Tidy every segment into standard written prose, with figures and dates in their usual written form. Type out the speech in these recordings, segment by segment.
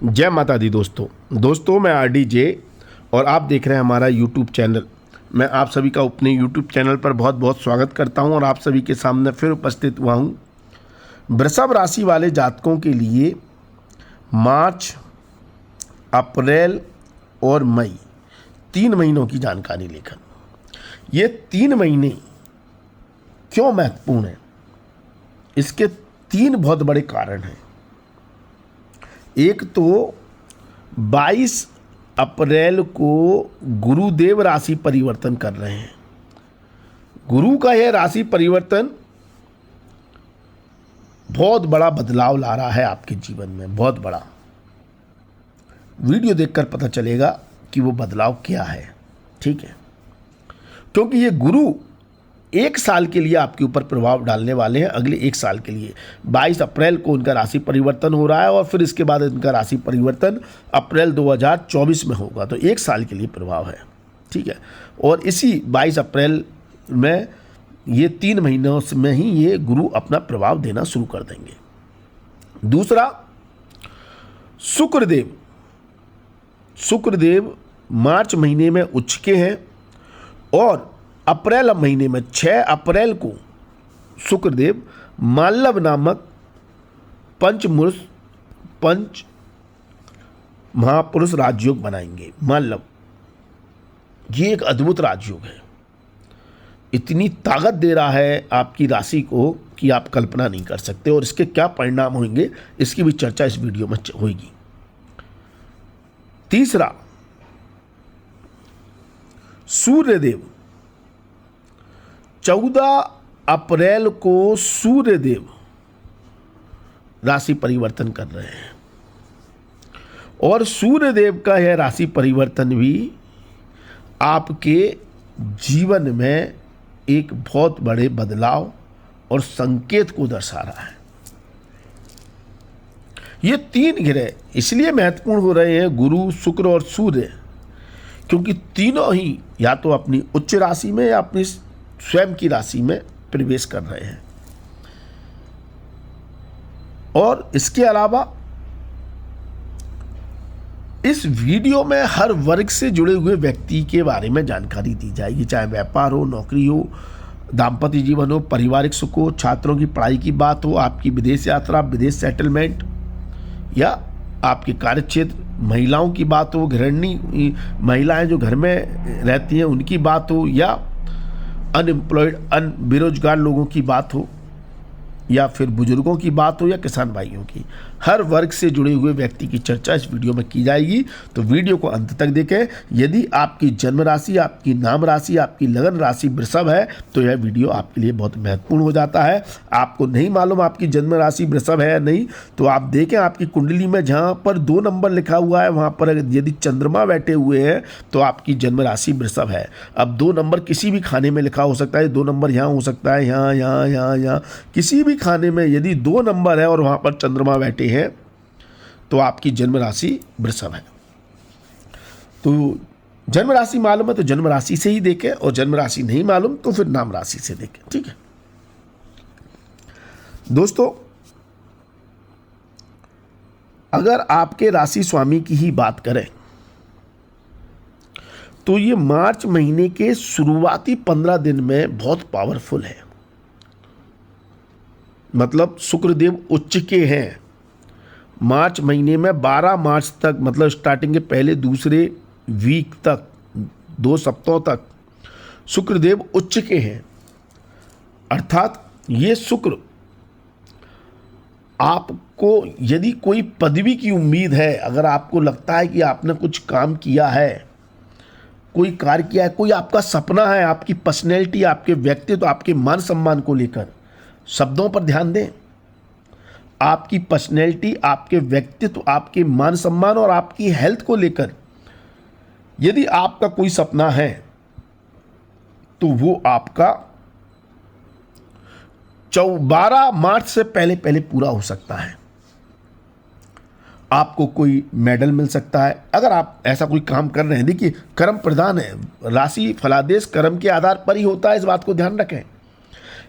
जय माता दी दोस्तों मैं RDJ और आप देख रहे हैं हमारा यूट्यूब चैनल। मैं आप सभी का अपने यूट्यूब चैनल पर बहुत बहुत स्वागत करता हूं और आप सभी के सामने फिर उपस्थित हुआ हूं। वृषभ राशि वाले जातकों के लिए मार्च, अप्रैल और मई 3 महीनों की जानकारी लेकर। ये 3 महीने क्यों महत्वपूर्ण हैं? इसके 3 बहुत बड़े कारण हैं। एक तो 22 अप्रैल को गुरुदेव राशि परिवर्तन कर रहे हैं। गुरु का यह राशि परिवर्तन बहुत बड़ा बदलाव ला रहा है आपके जीवन में, बहुत बड़ा। वीडियो देखकर पता चलेगा कि वो बदलाव क्या है, ठीक है? क्योंकि ये गुरु 1 साल के लिए आपके ऊपर प्रभाव डालने वाले हैं। अगले 1 साल के लिए 22 अप्रैल को उनका राशि परिवर्तन हो रहा है और फिर इसके बाद इनका राशि परिवर्तन अप्रैल 2024 में होगा। तो 1 साल के लिए प्रभाव है, ठीक है? और इसी 22 अप्रैल में ये 3 महीनों में ही ये गुरु अपना प्रभाव देना शुरू कर देंगे। दूसरा, शुक्रदेव मार्च महीने में उच्च के हैं और अप्रैल महीने में 6 अप्रैल को शुक्रदेव माल्लव नामक पंच महापुरुष राजयोग बनाएंगे। माल्लव ये एक अद्भुत राजयोग है, इतनी ताकत दे रहा है आपकी राशि को कि आप कल्पना नहीं कर सकते। और इसके क्या परिणाम होंगे इसकी भी चर्चा इस वीडियो में होगी। तीसरा, सूर्यदेव 14 अप्रैल को सूर्यदेव राशि परिवर्तन कर रहे हैं और सूर्यदेव का यह राशि परिवर्तन भी आपके जीवन में एक बहुत बड़े बदलाव और संकेत को दर्शा रहा है। ये 3 ग्रह इसलिए महत्वपूर्ण हो रहे हैं, गुरु, शुक्र और सूर्य, क्योंकि तीनों ही या तो अपनी उच्च राशि में या अपनी स्वयं की राशि में प्रवेश कर रहे हैं। और इसके अलावा इस वीडियो में हर वर्ग से जुड़े हुए व्यक्ति के बारे में जानकारी दी जाएगी, चाहे व्यापार हो, नौकरी हो, दाम्पत्य जीवन हो, पारिवारिक सुख हो, छात्रों की पढ़ाई की बात हो, आपकी विदेश यात्रा, विदेश सेटलमेंट, या आपके कार्यक्षेत्र, महिलाओं की बात हो, गृहिणी महिलाएं जो घर में रहती हैं उनकी बात हो, या अनएम्प्लॉयड बेरोजगार लोगों की बात हो, या फिर बुजुर्गों की बात हो, या किसान भाइयों की। हर वर्ग से जुड़े हुए व्यक्ति की चर्चा इस वीडियो में की जाएगी। तो वीडियो को अंत तक देखें। यदि आपकी जन्म राशि, आपकी नाम राशि, आपकी लगन राशि वृषभ है तो यह वीडियो आपके लिए बहुत महत्वपूर्ण हो जाता है। आपको नहीं मालूम आपकी जन्म राशि वृषभ है या नहीं, तो आप देखें आपकी कुंडली में जहाँ पर 2 नंबर लिखा हुआ है वहाँ पर यदि चंद्रमा बैठे हुए हैं तो आपकी जन्म राशि वृषभ है। अब 2 नंबर किसी भी खाने में लिखा हो सकता है, 2 नंबर यहाँ हो सकता है, यहाँ किसी भी खाने में यदि 2 नंबर है और वहाँ पर चंद्रमा बैठे हैं तो आपकी जन्म राशि वृषभ है। तो जन्म राशि मालूम है तो जन्म राशि से ही देखें, और जन्म राशि नहीं मालूम तो फिर नाम राशि से देखें, ठीक है दोस्तों? अगर आपके राशि स्वामी की ही बात करें तो ये मार्च महीने के शुरुआती 15 दिन में बहुत पावरफुल है। मतलब शुक्रदेव उच्च के हैं मार्च महीने में 12 मार्च तक, मतलब स्टार्टिंग के पहले दूसरे वीक तक, 2 सप्ताह तक शुक्रदेव उच्च के हैं। अर्थात ये शुक्र आपको यदि कोई पदवी की उम्मीद है, अगर आपको लगता है कि आपने कुछ काम किया है, कोई कार्य किया है, कोई आपका सपना है, आपकी पर्सनैलिटी, आपके व्यक्तित्व, आपके मान सम्मान को लेकर, शब्दों पर ध्यान दें, आपकी पर्सनैलिटी, आपके व्यक्तित्व, आपके मान सम्मान और आपकी हेल्थ को लेकर यदि आपका कोई सपना है तो वो आपका 12 मार्च से पहले पूरा हो सकता है। आपको कोई मेडल मिल सकता है अगर आप ऐसा कोई काम कर रहे हैं। देखिए, कर्म प्रधान है, राशि फलादेश कर्म के आधार पर ही होता है, इस बात को ध्यान रखें।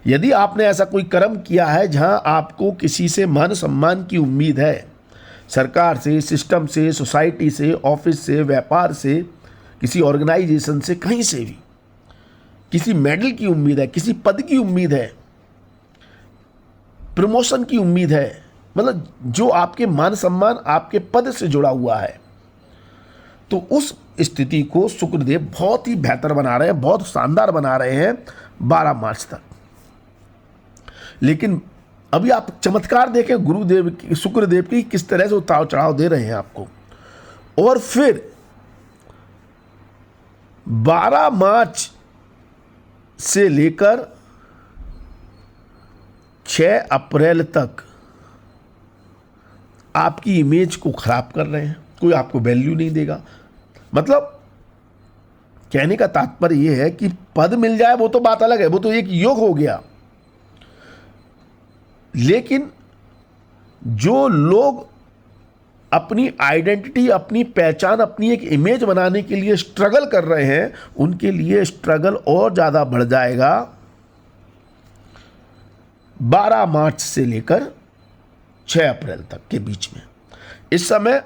यदि आपने ऐसा कोई कर्म किया है जहां आपको किसी से मान सम्मान की उम्मीद है, सरकार से, सिस्टम से, सोसाइटी से, ऑफिस से, व्यापार से, किसी ऑर्गेनाइजेशन से, कहीं से भी किसी मेडल की उम्मीद है, किसी पद की उम्मीद है, प्रमोशन की उम्मीद है, मतलब जो आपके मान सम्मान, आपके पद से जुड़ा हुआ है, तो उस स्थिति को शुक्रदेव बहुत ही बेहतर बना रहे हैं, बहुत शानदार बना रहे हैं 12 मार्च तक। लेकिन अभी आप चमत्कार देखें गुरुदेव की, शुक्रदेव की, किस तरह से उतार चढ़ाव दे रहे हैं आपको। और फिर 12 मार्च से लेकर 6 अप्रैल तक आपकी इमेज को खराब कर रहे हैं, कोई आपको वैल्यू नहीं देगा। मतलब कहने का तात्पर्य यह है कि पद मिल जाए वो तो बात अलग है, वो तो एक योग हो गया, लेकिन जो लोग अपनी आइडेंटिटी, अपनी पहचान, अपनी एक इमेज बनाने के लिए स्ट्रगल कर रहे हैं, उनके लिए स्ट्रगल और ज़्यादा बढ़ जाएगा 12 मार्च से लेकर 6 अप्रैल तक के बीच में। इस समय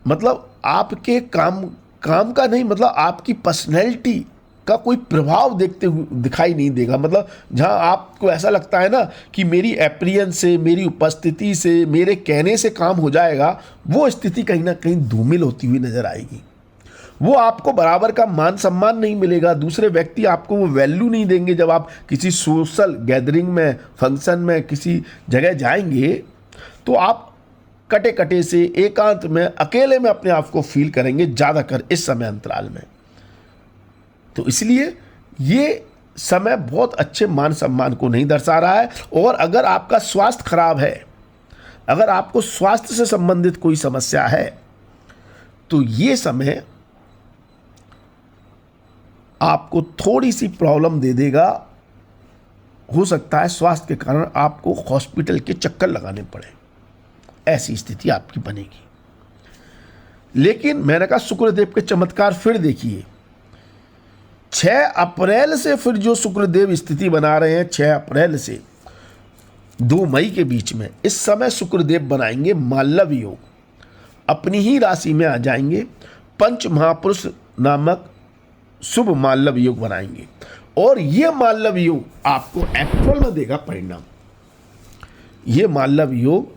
मतलब आपके काम का नहीं, मतलब आपकी पर्सनैलिटी का कोई प्रभाव देखते हुए दिखाई नहीं देगा। मतलब जहां आपको ऐसा लगता है ना कि मेरी अपीयरेंस से, मेरी उपस्थिति से, मेरे कहने से काम हो जाएगा, वो स्थिति कहीं ना कहीं धूमिल होती हुई नजर आएगी। वो आपको बराबर का मान सम्मान नहीं मिलेगा, दूसरे व्यक्ति आपको वो वैल्यू नहीं देंगे। जब आप किसी सोशल गैदरिंग में, फंक्शन में, किसी जगह जाएंगे तो आप कटे कटे से, एकांत में, अकेले में अपने आप को फील करेंगे ज़्यादातर इस समय अंतराल में। तो इसलिए ये समय बहुत अच्छे मान सम्मान को नहीं दर्शा रहा है। और अगर आपका स्वास्थ्य खराब है, अगर आपको स्वास्थ्य से संबंधित कोई समस्या है, तो ये समय आपको थोड़ी सी प्रॉब्लम दे देगा। हो सकता है स्वास्थ्य के कारण आपको हॉस्पिटल के चक्कर लगाने पड़े, ऐसी स्थिति आपकी बनेगी। लेकिन मैंने कहा शुक्रदेव के चमत्कार फिर देखिए। 6 अप्रैल से फिर जो शुक्रदेव स्थिति बना रहे हैं, 6 अप्रैल से 2 मई के बीच में, इस समय शुक्रदेव बनाएंगे माल्लव योग, अपनी ही राशि में आ जाएंगे। पंच महापुरुष नामक शुभ माल्लव योग बनाएंगे और ये माल्लव योग आपको एक्चुअल में देगा परिणाम। ये माल्लव योग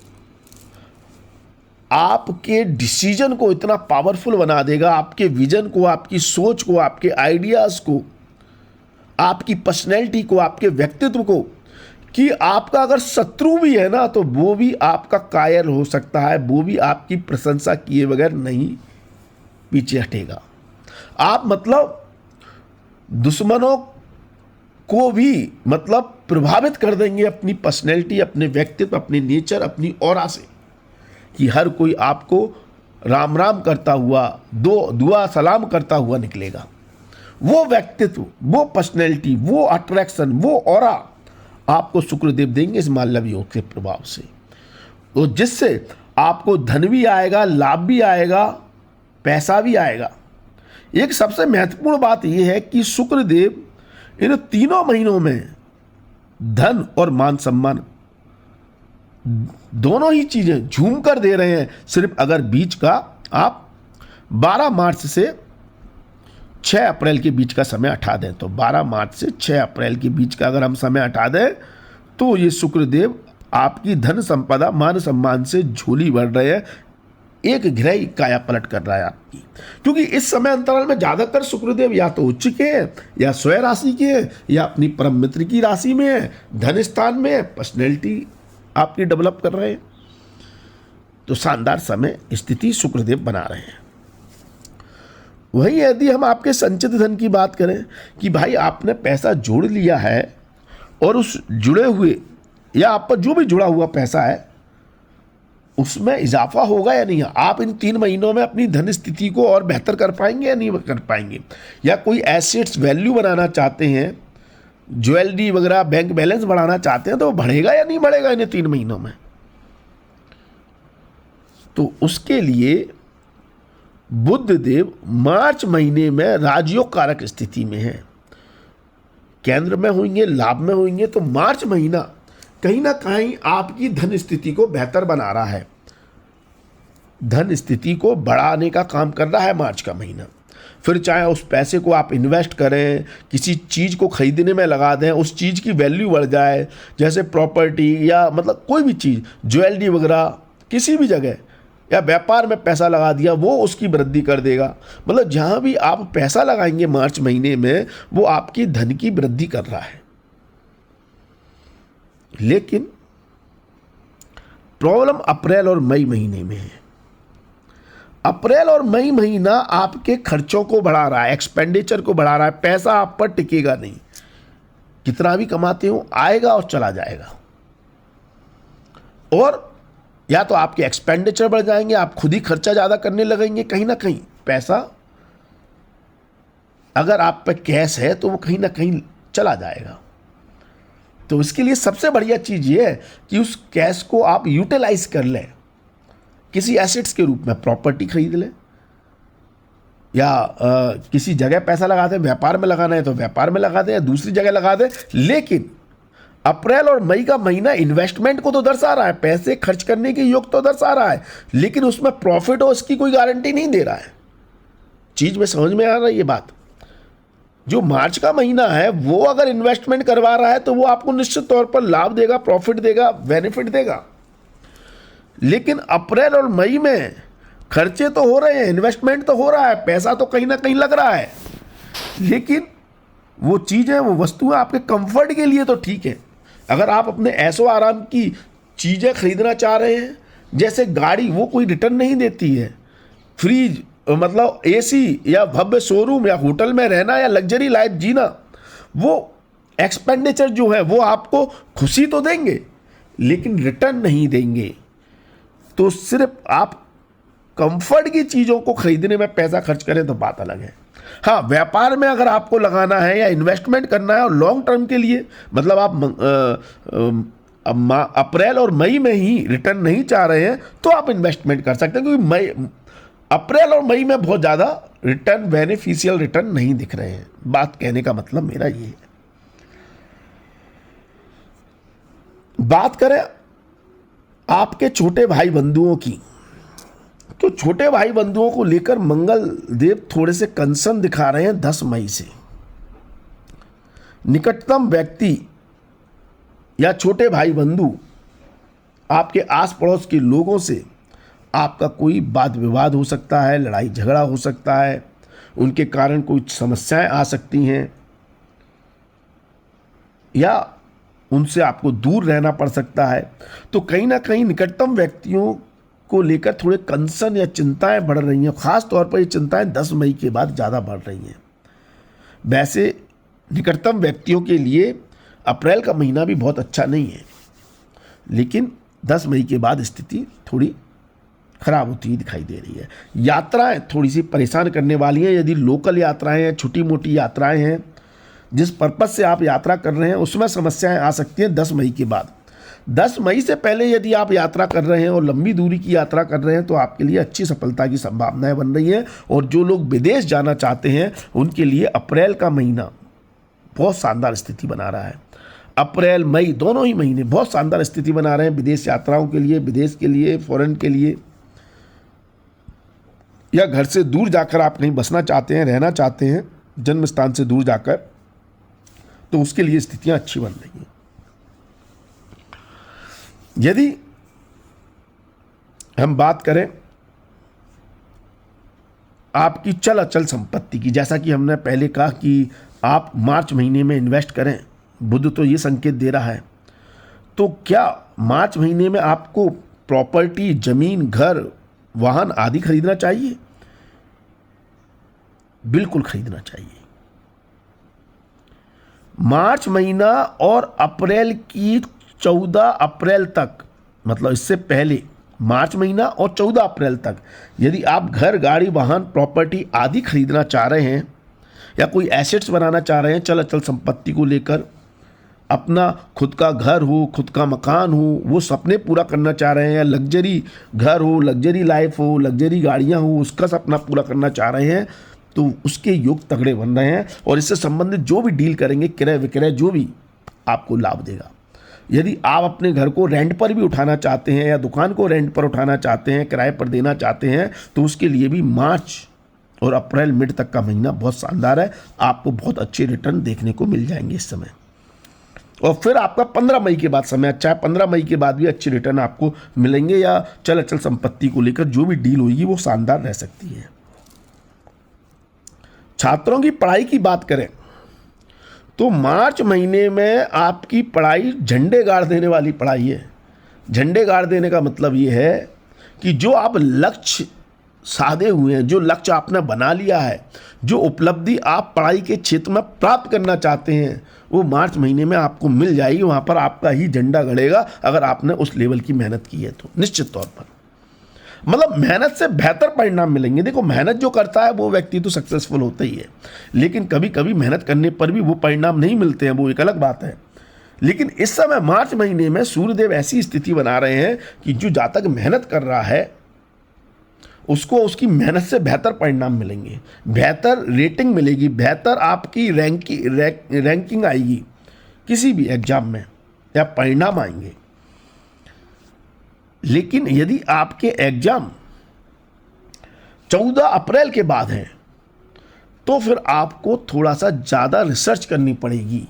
आपके डिसीजन को इतना पावरफुल बना देगा, आपके विजन को, आपकी सोच को, आपके आइडियाज को, आपकी पर्सनैलिटी को, आपके व्यक्तित्व को, कि आपका अगर शत्रु भी है ना तो वो भी आपका कायल हो सकता है, वो भी आपकी प्रशंसा किए बगैर नहीं पीछे हटेगा। आप मतलब दुश्मनों को भी मतलब प्रभावित कर देंगे अपनी पर्सनैलिटी, अपने व्यक्तित्व, अपने नेचर, अपनी ऑरा से, कि हर कोई आपको राम राम करता हुआ, दुआ सलाम करता हुआ निकलेगा। वो व्यक्तित्व, वो पर्सनैलिटी, वो अट्रैक्शन, वो ऑरा आपको शुक्रदेव देंगे इस माल्लव योग के प्रभाव से, तो जिससे आपको धन भी आएगा, लाभ भी आएगा, पैसा भी आएगा। एक सबसे महत्वपूर्ण बात यह है कि शुक्रदेव इन 3 महीनों में धन और मान सम्मान दोनों ही चीजें झूम कर दे रहे हैं। सिर्फ अगर बीच का आप 12 मार्च से 6 अप्रैल के बीच का समय हटा दें, तो 12 मार्च से 6 अप्रैल के बीच का अगर हम समय हटा दें तो ये शुक्रदेव आपकी धन संपदा, मान सम्मान से झोली भर रहे हैं, एक ग्रह काया पलट कर रहा है आपकी। क्योंकि इस समय अंतराल में ज्यादातर शुक्रदेव या तो उच्च के हैं, या स्वयं राशि के हैं, या अपनी परम मित्र की राशि में है, धन स्थान में है, पर्सनैलिटी आपकी डेवलप कर रहे हैं। तो शानदार समय स्थिति शुक्रदेव बना रहे हैं। वहीं यदि हम आपके संचित धन की बात करें कि भाई आपने पैसा जोड़ लिया है और उस जुड़े हुए या आप पर जो भी जुड़ा हुआ पैसा है उसमें इजाफा होगा या नहीं, आप इन 3 महीनों में अपनी धन स्थिति को और बेहतर कर पाएंगे या नहीं कर पाएंगे, या कोई एसेट्स वैल्यू बनाना चाहते हैं, ज्वेलरी वगैरह, बैंक बैलेंस बढ़ाना चाहते हैं, तो बढ़ेगा या नहीं बढ़ेगा इन 3 महीनों में। तो उसके लिए बुध देव मार्च महीने में राजयोग कारक स्थिति में है, केंद्र में होंगे, लाभ में होंगे। तो मार्च महीना कहीं ना कहीं आपकी धन स्थिति को बेहतर बना रहा है। धन स्थिति को बढ़ाने का काम कर रहा है मार्च का महीना। फिर चाहे उस पैसे को आप इन्वेस्ट करें, किसी चीज़ को खरीदने में लगा दें, उस चीज़ की वैल्यू बढ़ जाए, जैसे प्रॉपर्टी या मतलब कोई भी चीज़, ज्वेलरी वगैरह, किसी भी जगह, या व्यापार में पैसा लगा दिया, वो उसकी वृद्धि कर देगा। मतलब जहाँ भी आप पैसा लगाएंगे मार्च महीने में, वो आपकी धन की वृद्धि कर रहा है। लेकिन प्रॉब्लम अप्रैल और मई महीने में है। अप्रैल और मई महीना आपके खर्चों को बढ़ा रहा है, एक्सपेंडिचर को बढ़ा रहा है। पैसा आप पर टिकेगा नहीं, कितना भी कमाते हो आएगा और चला जाएगा। और या तो आपके एक्सपेंडिचर बढ़ जाएंगे, आप खुद ही खर्चा ज़्यादा करने लगेंगे। कहीं ना कहीं पैसा, अगर आप पे कैश है तो वो कहीं ना कहीं चला जाएगा। तो इसके लिए सबसे बढ़िया चीज़ ये है कि उस कैश को आप यूटिलाइज कर लें किसी एसेट्स के रूप में। प्रॉपर्टी खरीद लें, या किसी जगह पैसा लगा दें, व्यापार में लगाना है तो व्यापार में लगा दें या दूसरी जगह लगा दें। लेकिन अप्रैल और मई का महीना इन्वेस्टमेंट को तो दर्शा रहा है, पैसे खर्च करने के योग तो दर्शा रहा है, लेकिन उसमें प्रॉफिट हो इसकी कोई गारंटी नहीं दे रहा है। चीज में समझ में आ रहा है ये बात? जो मार्च का महीना है वो अगर इन्वेस्टमेंट करवा रहा है तो वो आपको निश्चित तौर पर लाभ देगा, प्रॉफिट देगा, बेनिफिट देगा। लेकिन अप्रैल और मई में खर्चे तो हो रहे हैं, इन्वेस्टमेंट तो हो रहा है, पैसा तो कहीं ना कहीं लग रहा है, लेकिन वो चीज़ें, वो वस्तुएं आपके कंफर्ट के लिए तो ठीक है। अगर आप अपने ऐशो आराम की चीज़ें खरीदना चाह रहे हैं, जैसे गाड़ी, वो कोई रिटर्न नहीं देती है। फ्रिज, मतलब एसी, या भव्य शोरूम, या होटल में रहना, या लग्जरी लाइफ जीना, वो एक्सपेंडिचर जो है वो आपको खुशी तो देंगे लेकिन रिटर्न नहीं देंगे। तो सिर्फ आप कंफर्ट की चीज़ों को खरीदने में पैसा खर्च करें तो बात अलग है। हाँ, व्यापार में अगर आपको लगाना है या इन्वेस्टमेंट करना है और लॉन्ग टर्म के लिए, मतलब आप अप्रैल और मई में ही रिटर्न नहीं चाह रहे हैं तो आप इन्वेस्टमेंट कर सकते हैं, क्योंकि अप्रैल और मई में बहुत ज़्यादा रिटर्न, बेनिफिशियल रिटर्न नहीं दिख रहे हैं। बात कहने का मतलब मेरा ये है। बात करें आपके छोटे भाई बंधुओं की, तो छोटे भाई बंधुओं को लेकर मंगल देव थोड़े से कंसर्न दिखा रहे हैं 10 मई से। निकटतम व्यक्ति या छोटे भाई बंधु, आपके आस पड़ोस के लोगों से आपका कोई वाद विवाद हो सकता है, लड़ाई झगड़ा हो सकता है, उनके कारण कोई समस्याएं आ सकती हैं, या उनसे आपको दूर रहना पड़ सकता है। तो कहीं ना कहीं निकटतम व्यक्तियों को लेकर थोड़े कंसर्न या चिंताएं बढ़ रही हैं। खास तौर पर ये चिंताएं 10 मई के बाद ज़्यादा बढ़ रही हैं। वैसे निकटतम व्यक्तियों के लिए अप्रैल का महीना भी बहुत अच्छा नहीं है, लेकिन 10 मई के बाद स्थिति थोड़ी खराब होती दिखाई दे रही है। यात्राएं थोड़ी सी परेशान करने वाली हैं। यदि लोकल यात्राएं हैं, छोटी मोटी यात्राएं हैं, जिस पर्पज़ से आप यात्रा कर रहे हैं उसमें समस्याएं आ सकती हैं 10 मई के बाद। 10 मई से पहले यदि आप यात्रा कर रहे हैं और लंबी दूरी की यात्रा कर रहे हैं तो आपके लिए अच्छी सफलता की संभावनाएं बन रही हैं। और जो लोग विदेश जाना चाहते हैं उनके लिए अप्रैल का महीना बहुत शानदार स्थिति बना रहा है। अप्रैल मई दोनों ही महीने बहुत शानदार स्थिति बना रहे हैं विदेश यात्राओं के लिए, विदेश के लिए, फॉरेन के लिए, या घर से दूर जाकर आप कहीं बसना चाहते हैं, रहना चाहते हैं, जन्म स्थान से दूर जाकर, तो उसके लिए स्थितियां अच्छी बन रही हैं। यदि हम बात करें आपकी चल अचल संपत्ति की, जैसा कि हमने पहले कहा कि आप मार्च महीने में इन्वेस्ट करें, बुध तो ये संकेत दे रहा है। तो क्या मार्च महीने में आपको प्रॉपर्टी, जमीन, घर, वाहन आदि खरीदना चाहिए? बिल्कुल खरीदना चाहिए। मार्च महीना और अप्रैल की 14 अप्रैल तक, मतलब इससे पहले मार्च महीना और 14 अप्रैल तक यदि आप घर, गाड़ी, वाहन, प्रॉपर्टी आदि खरीदना चाह रहे हैं या कोई एसेट्स बनाना चाह रहे हैं चल अचल संपत्ति को लेकर, अपना खुद का घर हो, खुद का मकान हो, वो सपने पूरा करना चाह रहे हैं, या लग्जरी घर हो, लग्जरी लाइफ हो, लग्जरी गाड़ियां हो, उसका सपना पूरा करना चाह रहे हैं, तो उसके योग तगड़े बन रहे हैं। और इससे संबंधित जो भी डील करेंगे, क्रय विक्रय, जो भी आपको लाभ देगा। यदि आप अपने घर को रेंट पर भी उठाना चाहते हैं या दुकान को रेंट पर उठाना चाहते हैं, किराए पर देना चाहते हैं, तो उसके लिए भी मार्च और अप्रैल मिड तक का महीना बहुत शानदार है। आपको बहुत अच्छे रिटर्न देखने को मिल जाएंगे इस समय। और फिर आपका 15 मई के बाद समय अच्छा है। 15 मई के बाद भी अच्छे रिटर्न आपको मिलेंगे, या चल अचल संपत्ति को लेकर जो भी डील होगी वो शानदार रह सकती है। छात्रों की पढ़ाई की बात करें तो मार्च महीने में आपकी पढ़ाई झंडे गाड़ देने वाली पढ़ाई है। झंडे गाड़ देने का मतलब ये है कि जो आप लक्ष्य साधे हुए हैं, जो लक्ष्य आपने बना लिया है, जो उपलब्धि आप पढ़ाई के क्षेत्र में प्राप्त करना चाहते हैं, वो मार्च महीने में आपको मिल जाएगी। वहाँ पर आपका ही झंडा गड़ेगा अगर आपने उस लेवल की मेहनत की है तो निश्चित तौर पर। मतलब मेहनत से बेहतर परिणाम मिलेंगे। देखो, मेहनत जो करता है वो व्यक्ति तो सक्सेसफुल होता ही है, लेकिन कभी कभी मेहनत करने पर भी वो परिणाम नहीं मिलते हैं, वो एक अलग बात है। लेकिन इस समय मार्च महीने में सूर्यदेव ऐसी स्थिति बना रहे हैं कि जो जातक मेहनत कर रहा है उसको उसकी मेहनत से बेहतर परिणाम मिलेंगे, बेहतर रेटिंग मिलेगी, बेहतर आपकी रैंकिंग आएगी किसी भी एग्जाम में, या परिणाम आएंगे। लेकिन यदि आपके एग्जाम 14 अप्रैल के बाद हैं तो फिर आपको थोड़ा सा ज़्यादा रिसर्च करनी पड़ेगी,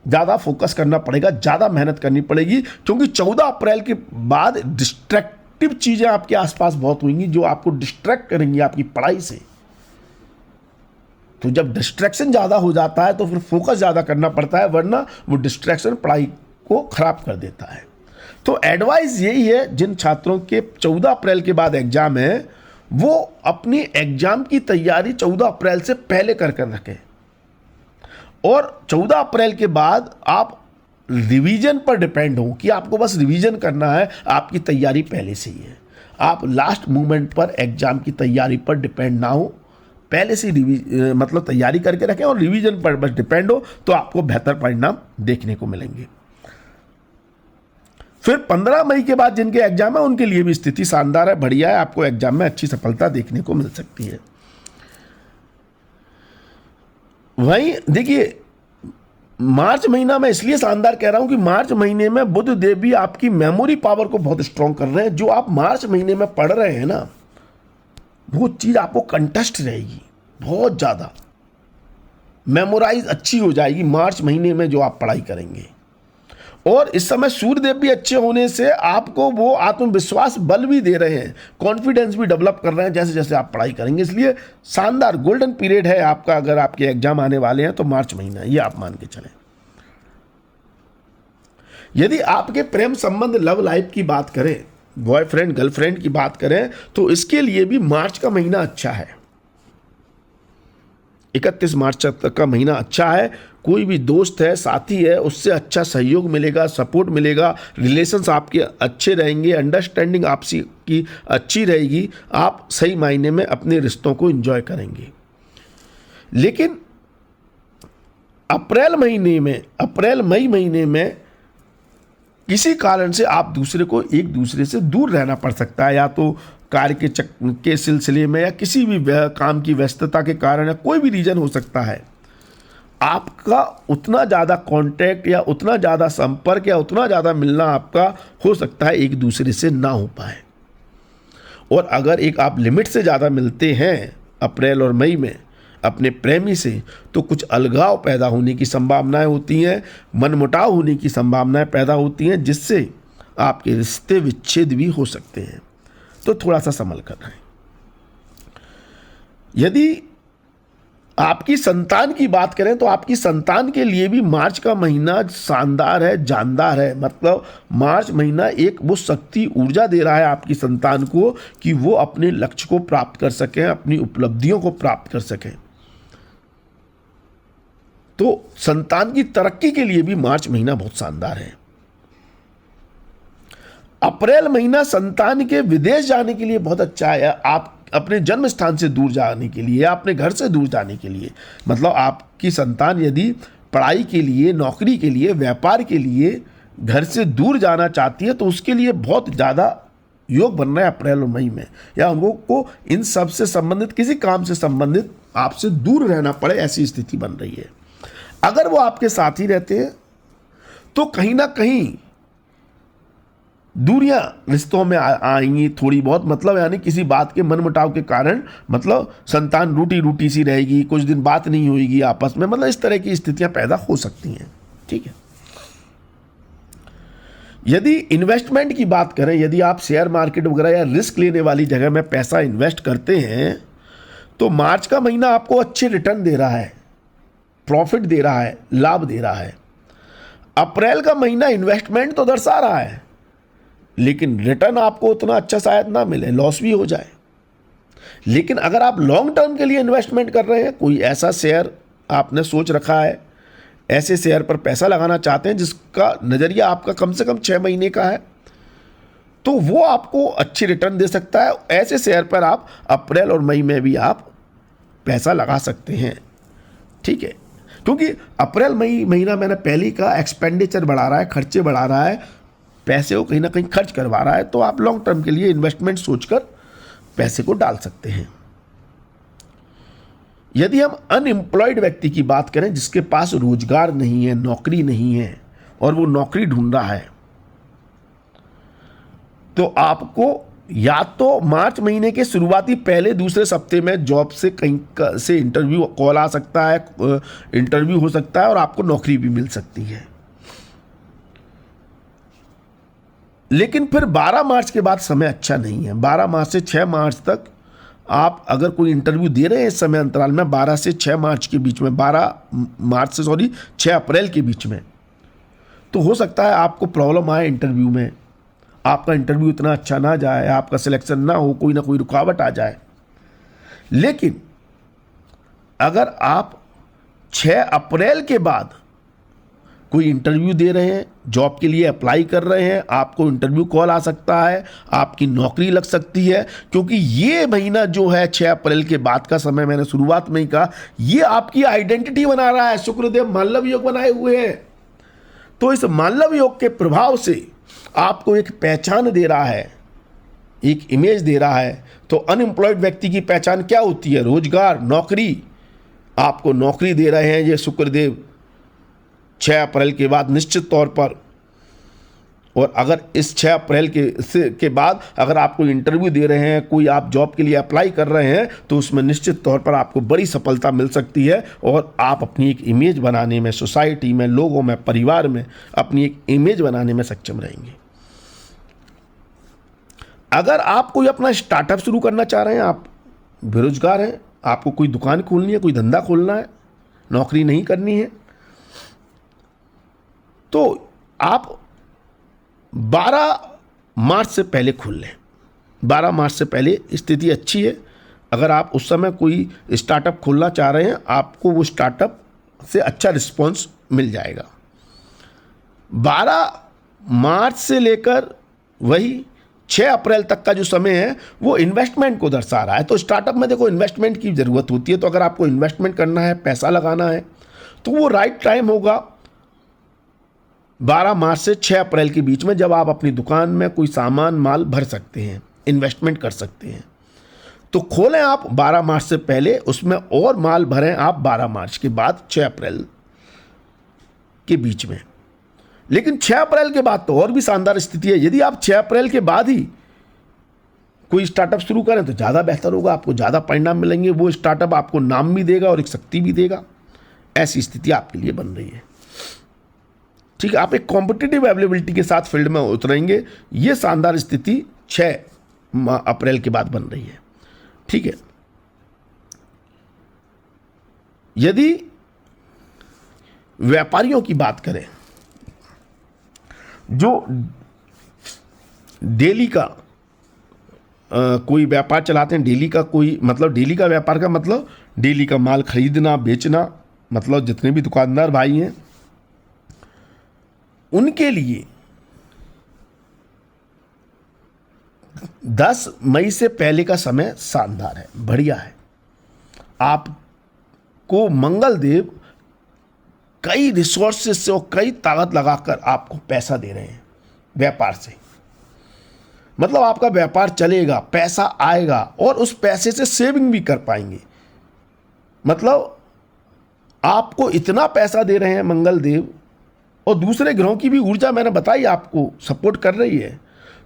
ज़्यादा फोकस करना पड़ेगा, ज़्यादा मेहनत करनी पड़ेगी, क्योंकि 14 अप्रैल के बाद डिस्ट्रैक्टिव चीज़ें आपके आसपास बहुत होंगी जो आपको डिस्ट्रैक्ट करेंगी आपकी पढ़ाई से। तो जब डिस्ट्रैक्शन ज़्यादा हो जाता है तो फिर फोकस ज़्यादा करना पड़ता है, वरना वो डिस्ट्रैक्शन पढ़ाई को खराब कर देता है। तो एडवाइस यही है, जिन छात्रों के 14 अप्रैल के बाद एग्जाम है वो अपनी एग्जाम की तैयारी 14 अप्रैल से पहले कर रखें, और 14 अप्रैल के बाद आप रिवीजन पर डिपेंड हो कि आपको बस रिवीजन करना है, आपकी तैयारी पहले से ही है। आप लास्ट मोमेंट पर एग्जाम की तैयारी पर डिपेंड ना हो, पहले से मतलब तैयारी करके रखें और रिवीजन पर बस डिपेंड हो, तो आपको बेहतर परिणाम देखने को मिलेंगे। फिर 15 मई के बाद जिनके एग्जाम है उनके लिए भी स्थिति शानदार है, बढ़िया है। आपको एग्जाम में अच्छी सफलता देखने को मिल सकती है। वहीं देखिए, मार्च महीना मैं इसलिए शानदार कह रहा हूं कि मार्च महीने में बुध देव भी आपकी मेमोरी पावर को बहुत स्ट्रांग कर रहे हैं। जो आप मार्च महीने में पढ़ रहे हैं ना, वो चीज आपको कंटेस्ट रहेगी, बहुत ज्यादा मेमोराइज अच्छी हो जाएगी मार्च महीने में जो आप पढ़ाई करेंगे। और इस समय सूर्यदेव भी अच्छे होने से आपको वो आत्मविश्वास बल भी दे रहे हैं, कॉन्फिडेंस भी डेवलप कर रहे हैं जैसे जैसे आप पढ़ाई करेंगे। इसलिए शानदार गोल्डन पीरियड है आपका, अगर आपके एग्जाम आने वाले हैं तो मार्च महीना, ये आप मान के चलें। यदि आपके प्रेम संबंध लव लाइफ की बात करें, बॉयफ्रेंड गर्लफ्रेंड की बात करें, तो इसके लिए भी मार्च का महीना अच्छा है। 31 मार्च तक का महीना अच्छा है। कोई भी दोस्त है, साथी है, उससे अच्छा सहयोग मिलेगा, सपोर्ट मिलेगा, रिलेशंस आपके अच्छे रहेंगे, अंडरस्टैंडिंग आपसी की अच्छी रहेगी, आप सही मायने में अपने रिश्तों को एंजॉय करेंगे। लेकिन अप्रैल मई महीने में किसी कारण से आप दूसरे को एक दूसरे से दूर रहना पड़ सकता है, या तो कार्य के सिलसिले में, या किसी भी काम की व्यस्तता के कारण, या कोई भी रीजन हो सकता है। आपका उतना ज़्यादा कांटेक्ट या उतना ज़्यादा संपर्क या उतना ज़्यादा मिलना आपका हो सकता है एक दूसरे से ना हो पाए। और अगर एक आप लिमिट से ज़्यादा मिलते हैं अप्रैल और मई में अपने प्रेमी से, तो कुछ अलगाव पैदा होने की संभावनाएं होती हैं, मनमुटाव होने की संभावनाएं पैदा होती हैं, जिससे आपके रिश्ते विच्छेद भी हो सकते हैं। तो थोड़ा सा संभल कर रहें। यदि आपकी संतान की बात करें तो आपकी संतान के लिए भी मार्च का महीना शानदार है, जानदार है। मतलब मार्च महीना एक वो शक्ति ऊर्जा दे रहा है आपकी संतान को कि वो अपने लक्ष्य को प्राप्त कर सकें, अपनी उपलब्धियों को प्राप्त कर सकें। तो संतान की तरक्की के लिए भी मार्च महीना बहुत शानदार है। अप्रैल महीना संतान के विदेश जाने के लिए बहुत अच्छा है। आप अपने जन्म स्थान से दूर जाने के लिए, अपने घर से दूर जाने के लिए, मतलब आपकी संतान यदि पढ़ाई के लिए, नौकरी के लिए, व्यापार के लिए घर से दूर जाना चाहती है तो उसके लिए बहुत ज़्यादा योग बन रहा है अप्रैल और मई में। या उनको इन सब से संबंधित, किसी काम से संबंधित आपसे दूर रहना पड़े, ऐसी स्थिति बन रही है। अगर वो आपके साथ ही रहते हैं तो कहीं ना कहीं दूरियां रिश्तों में आएंगी थोड़ी बहुत, मतलब यानी किसी बात के मनमुटाव के कारण, मतलब संतान रूठी रूठी सी रहेगी, कुछ दिन बात नहीं होगी आपस में, मतलब इस तरह की स्थितियां पैदा हो सकती हैं। ठीक है। यदि इन्वेस्टमेंट की बात करें, यदि आप शेयर मार्केट वगैरह या रिस्क लेने वाली जगह में पैसा इन्वेस्ट करते हैं तो मार्च का महीना आपको अच्छे रिटर्न दे रहा है, प्रॉफिट दे रहा है, लाभ दे रहा है। अप्रैल का महीना इन्वेस्टमेंट तो दर्शा रहा है लेकिन रिटर्न आपको उतना अच्छा शायद ना मिले, लॉस भी हो जाए। लेकिन अगर आप लॉन्ग टर्म के लिए इन्वेस्टमेंट कर रहे हैं, कोई ऐसा शेयर आपने सोच रखा है, ऐसे शेयर पर पैसा लगाना चाहते हैं जिसका नज़रिया आपका कम से कम 6 महीने का है, तो वो आपको अच्छी रिटर्न दे सकता है। ऐसे शेयर पर आप अप्रैल और मई में भी आप पैसा लगा सकते हैं। ठीक है, क्योंकि अप्रैल मई महीना मैंने पहले ही कहा एक्सपेंडिचर बढ़ा रहा है, खर्चे बढ़ा रहा है, पैसे को कहीं ना कहीं खर्च करवा रहा है, तो आप लॉन्ग टर्म के लिए इन्वेस्टमेंट सोचकर पैसे को डाल सकते हैं। यदि हम अनएम्प्लॉयड व्यक्ति की बात करें जिसके पास रोजगार नहीं है, नौकरी नहीं है और वो नौकरी ढूंढ रहा है, तो आपको या तो मार्च महीने के शुरुआती पहले दूसरे सप्ते में जॉब से कहीं से इंटरव्यू कॉल आ सकता है, इंटरव्यू हो सकता है और आपको नौकरी भी मिल सकती है। लेकिन फिर 12 मार्च के बाद समय अच्छा नहीं है। 12 मार्च से 6 मार्च तक आप अगर कोई इंटरव्यू दे रहे हैं इस समय अंतराल में, 12 से 6 मार्च के बीच में, 6 अप्रैल के बीच में, तो हो सकता है आपको प्रॉब्लम आए इंटरव्यू में, आपका इंटरव्यू इतना अच्छा ना जाए, आपका सिलेक्शन ना हो, कोई ना कोई रुकावट आ जाए। लेकिन अगर आप 6 अप्रैल के बाद कोई इंटरव्यू दे रहे हैं, जॉब के लिए अप्लाई कर रहे हैं, आपको इंटरव्यू कॉल आ सकता है, आपकी नौकरी लग सकती है, क्योंकि ये महीना जो है 6 अप्रैल के बाद का समय, मैंने शुरुआत में ही कहा, ये आपकी आइडेंटिटी बना रहा है। शुक्रदेव मालव योग बनाए हुए हैं, तो इस मालव योग के प्रभाव से आपको एक पहचान दे रहा है, एक इमेज दे रहा है। तो अनएम्प्लॉयड व्यक्ति की पहचान क्या होती है? रोजगार, नौकरी। आपको नौकरी दे रहे हैं ये शुक्रदेव 6 अप्रैल के बाद निश्चित तौर पर। और अगर इस 6 अप्रैल के बाद अगर आप कोई इंटरव्यू दे रहे हैं, कोई आप जॉब के लिए अप्लाई कर रहे हैं, तो उसमें निश्चित तौर पर आपको बड़ी सफलता मिल सकती है और आप अपनी एक इमेज बनाने में, सोसाइटी में, लोगों में, परिवार में अपनी एक इमेज बनाने में सक्षम रहेंगे। अगर आप कोई अपना स्टार्टअप शुरू करना चाह रहे हैं, आप बेरोजगार हैं, आपको कोई दुकान खोलनी है, कोई धंधा खोलना है, नौकरी नहीं करनी है, तो आप 12 मार्च से पहले खोल लें। 12 मार्च से पहले स्थिति अच्छी है। अगर आप उस समय कोई स्टार्टअप खोलना चाह रहे हैं, आपको वो स्टार्टअप से अच्छा रिस्पॉन्स मिल जाएगा। 12 मार्च से लेकर वही 6 अप्रैल तक का जो समय है वो इन्वेस्टमेंट को दर्शा रहा है। तो स्टार्टअप में देखो इन्वेस्टमेंट की ज़रूरत होती है, तो अगर आपको इन्वेस्टमेंट करना है, पैसा लगाना है, तो वो राइट टाइम होगा 12 मार्च से 6 अप्रैल के बीच में, जब आप अपनी दुकान में कोई सामान माल भर सकते हैं, इन्वेस्टमेंट कर सकते हैं। तो खोलें आप 12 मार्च से पहले, उसमें और माल भरें आप 12 मार्च के बाद 6 अप्रैल के बीच में। लेकिन 6 अप्रैल के बाद तो और भी शानदार स्थिति है। यदि आप 6 अप्रैल के बाद ही कोई स्टार्टअप शुरू करें तो ज़्यादा बेहतर होगा, आपको ज़्यादा परिणाम मिलेंगे। वो स्टार्टअप आपको नाम भी देगा और एक शक्ति भी देगा। ऐसी स्थिति आपके लिए बन रही है। ठीक है, आप एक कॉम्पिटिटिव अवेलेबिलिटी के साथ फील्ड में उतरेंगे। ये शानदार स्थिति 6 अप्रैल के बाद बन रही है। ठीक है, यदि व्यापारियों की बात करें जो डेली का कोई व्यापार चलाते हैं, डेली का कोई मतलब, डेली का व्यापार का मतलब डेली का माल खरीदना बेचना, मतलब जितने भी दुकानदार भाई हैं उनके लिए 10 मई से पहले का समय शानदार है, बढ़िया है। आपको मंगल देव कई रिसोर्सेस से और कई ताकत लगाकर आपको पैसा दे रहे हैं व्यापार से। मतलब आपका व्यापार चलेगा, पैसा आएगा और उस पैसे से सेविंग भी कर पाएंगे। मतलब आपको इतना पैसा दे रहे हैं मंगल देव और दूसरे ग्रहों की भी ऊर्जा मैंने बताई आपको सपोर्ट कर रही है,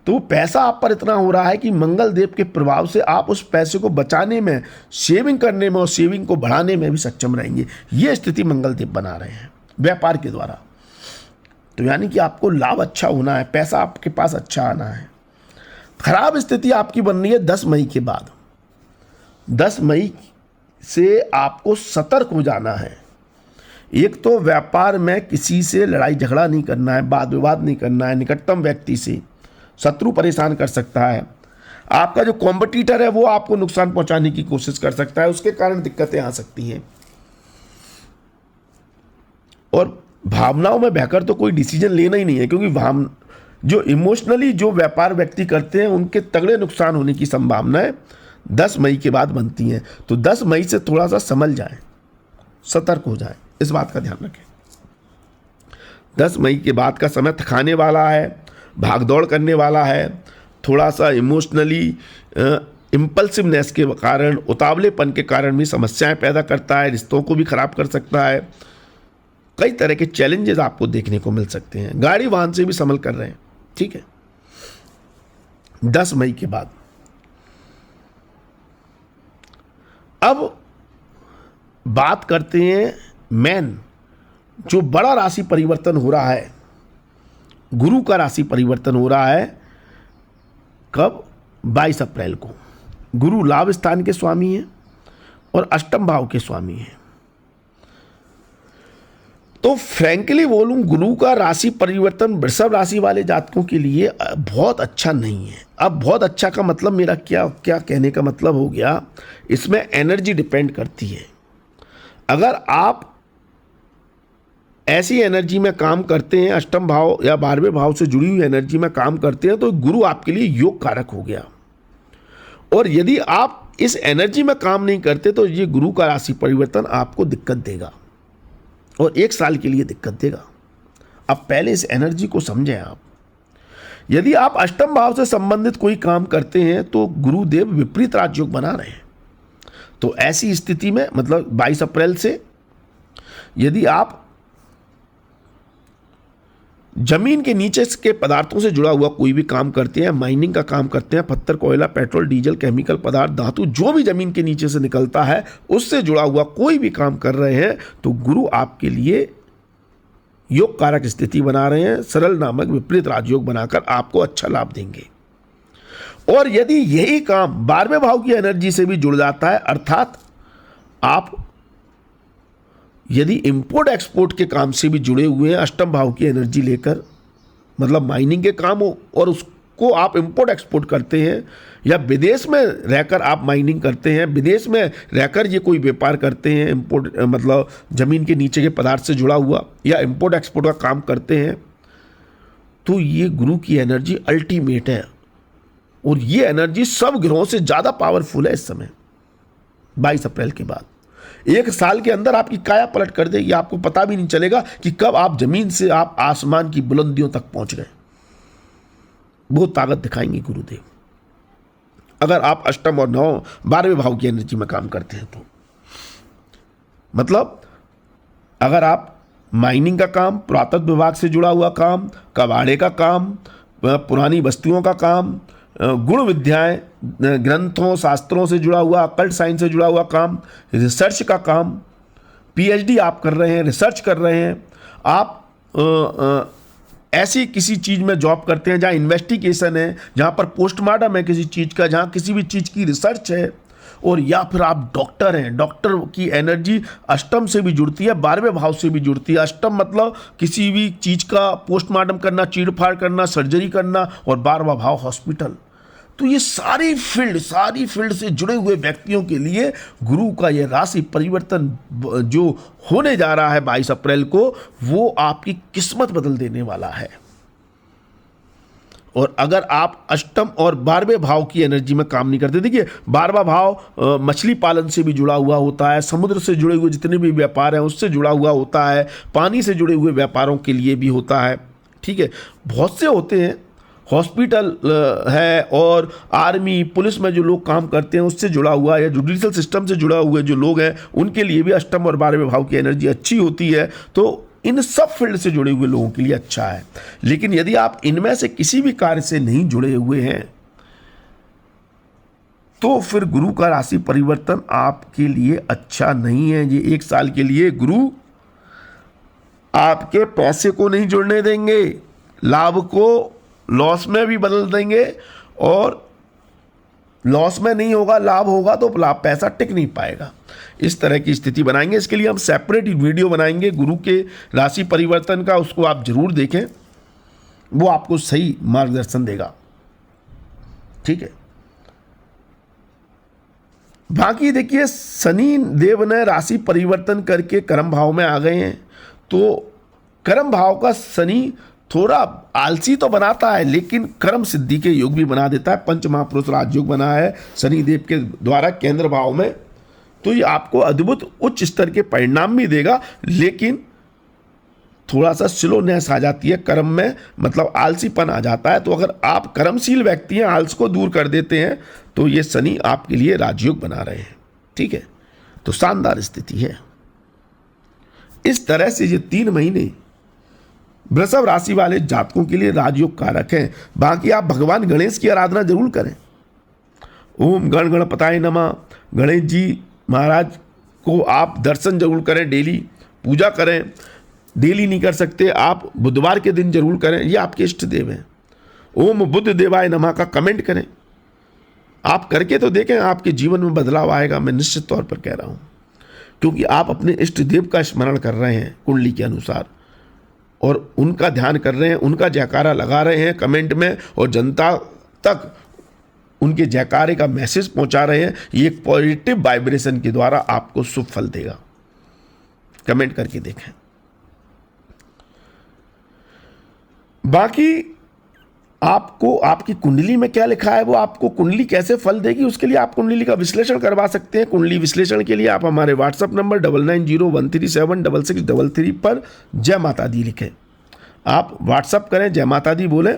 तो वो पैसा आप पर इतना हो रहा है कि मंगल देव के प्रभाव से आप उस पैसे को बचाने में, सेविंग करने में और सेविंग को बढ़ाने में भी सक्षम रहेंगे। ये स्थिति मंगल देव बना रहे हैं व्यापार के द्वारा। तो यानी कि आपको लाभ अच्छा होना है, पैसा आपके पास अच्छा आना है। खराब स्थिति आपकी बन रही है 10 मई के बाद। 10 मई से आपको सतर्क हो जाना है। एक तो व्यापार में किसी से लड़ाई झगड़ा नहीं करना है, वाद विवाद नहीं करना है। निकटतम व्यक्ति से शत्रु परेशान कर सकता है। आपका जो कॉम्पिटिटर है वो आपको नुकसान पहुंचाने की कोशिश कर सकता है, उसके कारण दिक्कतें आ सकती हैं। और भावनाओं में बहकर तो कोई डिसीजन लेना ही नहीं है, क्योंकि जो इमोशनली जो व्यापार व्यक्ति करते हैं उनके तगड़े नुकसान होने की संभावनाएं 10 मई के बाद बनती हैं। तो 10 मई से थोड़ा सा संभल जाए, सतर्क हो जाए, इस बात का ध्यान रखें। 10 मई के बाद का समय थकाने वाला है, भागदौड़ करने वाला है। थोड़ा सा इमोशनली इम्पल्सिवनेस के कारण, उतावलेपन के कारण भी समस्याएं पैदा करता है, रिश्तों को भी खराब कर सकता है। कई तरह के चैलेंजेस आपको देखने को मिल सकते हैं। गाड़ी वाहन से भी संभल कर रहे हैं, ठीक है। 10 मई के बाद अब बात करते हैं मेन जो बड़ा राशि परिवर्तन हो रहा है, गुरु का राशि परिवर्तन हो रहा है। कब? 22 अप्रैल को। गुरु लाभ स्थान के स्वामी हैं और अष्टम भाव के स्वामी हैं। तो फ्रैंकली बोलूं, गुरु का राशि परिवर्तन वृषभ राशि वाले जातकों के लिए बहुत अच्छा नहीं है। अब बहुत अच्छा का मतलब मेरा क्या कहने का मतलब हो गया, इसमें एनर्जी डिपेंड करती है। अगर आप ऐसी एनर्जी में काम करते हैं, अष्टम भाव या 12वें भाव से जुड़ी हुई एनर्जी में काम करते हैं, तो गुरु आपके लिए योग कारक हो गया। और यदि आप इस एनर्जी में काम नहीं करते तो ये गुरु का राशि परिवर्तन आपको दिक्कत देगा और 1 साल के लिए दिक्कत देगा। अब पहले इस एनर्जी को समझें आप। यदि आप अष्टम भाव से संबंधित कोई काम करते हैं तो गुरुदेव विपरीत राजयोग बना रहे हैं। तो ऐसी स्थिति में मतलब 22 अप्रैल से यदि आप जमीन के नीचे के पदार्थों से जुड़ा हुआ कोई भी काम करते हैं, माइनिंग का काम करते हैं, पत्थर, कोयला, पेट्रोल, डीजल, केमिकल पदार्थ, धातु, जो भी जमीन के नीचे से निकलता है उससे जुड़ा हुआ कोई भी काम कर रहे हैं, तो गुरु आपके लिए योग कारक स्थिति बना रहे हैं। सरल नामक विपरीत राजयोग बनाकर आपको अच्छा लाभ देंगे। और यदि यही काम 12वें भाव की एनर्जी से भी जुड़ जाता है, अर्थात आप यदि इंपोर्ट एक्सपोर्ट के काम से भी जुड़े हुए हैं अष्टम भाव की एनर्जी लेकर, मतलब माइनिंग के काम हो और उसको आप इंपोर्ट एक्सपोर्ट करते हैं, या विदेश में रहकर आप माइनिंग करते हैं, विदेश में रहकर ये कोई व्यापार करते हैं, इंपोर्ट मतलब जमीन के नीचे के पदार्थ से जुड़ा हुआ या इंपोर्ट एक्सपोर्ट का काम करते हैं, तो ये गुरु की एनर्जी अल्टीमेट है। और ये एनर्जी सब ग्रहों से ज़्यादा पावरफुल है इस समय 22 अप्रैल के बाद। 1 साल के अंदर आपकी काया पलट कर देगी, आपको पता भी नहीं चलेगा कि कब आप जमीन से आप आसमान की बुलंदियों तक पहुंच गए। बहुत ताकत दिखाएंगे गुरुदेव अगर आप अष्टम और 9 12वें भाव की एनर्जी में काम करते हैं। तो मतलब अगर आप माइनिंग का काम, पुरातत्व विभाग से जुड़ा हुआ काम, कबाड़े का काम, पुरानी बस्तियों का काम, गुण विद्याएं, ग्रंथों शास्त्रों से जुड़ा हुआ, अकल्ट साइंस से जुड़ा हुआ काम, रिसर्च का काम, पीएचडी आप कर रहे हैं, रिसर्च कर रहे हैं, आप ऐसी किसी चीज़ में जॉब करते हैं जहाँ इन्वेस्टिगेशन है, जहाँ पर पोस्टमार्टम है किसी चीज़ का, जहाँ किसी भी चीज़ की रिसर्च है, और या फिर आप डॉक्टर हैं, डॉक्टर की एनर्जी अष्टम से भी जुड़ती है, 12वें भाव से भी जुड़ती है। अष्टम मतलब किसी भी चीज़ का पोस्टमार्टम करना, चीरफाड़ करना, सर्जरी करना, और 12वां भाव हॉस्पिटल। तो ये सारी फील्ड से जुड़े हुए व्यक्तियों के लिए गुरु का ये राशि परिवर्तन जो होने जा रहा है 22 अप्रैल को, वो आपकी किस्मत बदल देने वाला है। और अगर आप अष्टम और 12वें भाव की एनर्जी में काम नहीं करते, देखिए 12वां भाव मछली पालन से भी जुड़ा हुआ होता है, समुद्र से जुड़े हुए जितने भी व्यापार हैं उससे जुड़ा हुआ होता है, पानी से जुड़े हुए व्यापारों के लिए भी होता है, ठीक है, बहुत से होते हैं। हॉस्पिटल है और आर्मी पुलिस में जो लोग काम करते हैं उससे जुड़ा हुआ, या जुडिशियल सिस्टम से जुड़ा हुए जो लोग हैं उनके लिए भी अष्टम और 12वें भाव की एनर्जी अच्छी होती है। तो इन सब फील्ड से जुड़े हुए लोगों के लिए अच्छा है। लेकिन यदि आप इनमें से किसी भी कार्य से नहीं जुड़े हुए हैं तो फिर गुरु का राशि परिवर्तन आपके लिए अच्छा नहीं है। ये 1 साल के लिए गुरु आपके पैसे को नहीं जुड़ने देंगे, लाभ को लॉस में भी बदल देंगे, और लॉस में नहीं होगा, लाभ होगा तो लाभ पैसा टिक नहीं पाएगा। इस तरह की स्थिति बनाएंगे। इसके लिए हम सेपरेट वीडियो बनाएंगे गुरु के राशि परिवर्तन का, उसको आप जरूर देखें, वो आपको सही मार्गदर्शन देगा। ठीक है। बाकी देखिए, शनि देव ने राशि परिवर्तन करके कर्म भाव में आ गए हैं, तो कर्म भाव का शनि थोड़ा आलसी तो बनाता है लेकिन कर्म सिद्धि के योग भी बना देता है। पंच महापुरुष राजयोग बना है शनि देव के द्वारा केंद्र भाव में, तो ये आपको अद्भुत उच्च स्तर के परिणाम भी देगा, लेकिन थोड़ा सा स्लोनेस आ जाती है कर्म में, मतलब आलसीपन आ जाता है। तो अगर आप कर्मशील व्यक्ति हैं, आलस को दूर कर देते हैं, तो ये शनि आपके लिए राजयोग बना रहे हैं। ठीक है, तो शानदार स्थिति है। इस तरह से ये 3 महीने वृषभ राशि वाले जातकों के लिए राजयोग कारक हैं। बाकी आप भगवान गणेश की आराधना जरूर करें। ओम गण गणपताय नमः। गणेश जी महाराज को आप दर्शन जरूर करें, डेली पूजा करें। डेली नहीं कर सकते आप बुधवार के दिन जरूर करें, ये आपके इष्ट देव हैं। ओम बुद्ध देवाय नमः का कमेंट करें, आप करके तो देखें, आपके जीवन में बदलाव आएगा। मैं निश्चित तौर पर कह रहा हूं, क्योंकि आप अपने इष्ट देव का स्मरण कर रहे हैं कुंडली के अनुसार, और उनका ध्यान कर रहे हैं, उनका जयकारा लगा रहे हैं कमेंट में, और जनता तक उनके जयकारे का मैसेज पहुंचा रहे हैं। ये एक पॉजिटिव वाइब्रेशन के द्वारा आपको शुभ फल देगा। कमेंट करके देखें। बाकी आपको आपकी कुंडली में क्या लिखा है, वो आपको कुंडली कैसे फल देगी, उसके लिए आप कुंडली का विश्लेषण करवा सकते हैं। कुंडली विश्लेषण के लिए आप हमारे व्हाट्सएप नंबर 9901376633 पर जय माता दी लिखें। आप व्हाट्सएप करें, जय माता दी बोलें,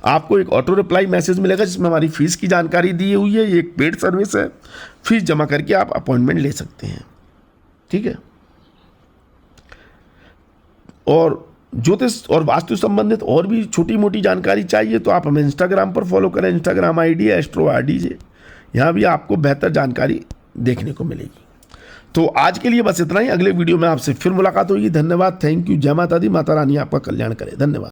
आपको एक ऑटो रिप्लाई मैसेज मिलेगा जिसमें हमारी फीस की जानकारी दी हुई है। ये एक पेड सर्विस है, फीस जमा करके आप अपॉइंटमेंट ले सकते हैं। ठीक है। और ज्योतिष और वास्तु संबंधित और भी छोटी मोटी जानकारी चाहिए तो आप हमें इंस्टाग्राम पर फॉलो करें। इंस्टाग्राम आईडी है AstroRDJ। यहाँ भी आपको बेहतर जानकारी देखने को मिलेगी। तो आज के लिए बस इतना ही। अगले वीडियो में आपसे फिर मुलाकात होगी। धन्यवाद, थैंक यू, जय माता दी। माता रानी आपका कल्याण करे। धन्यवाद।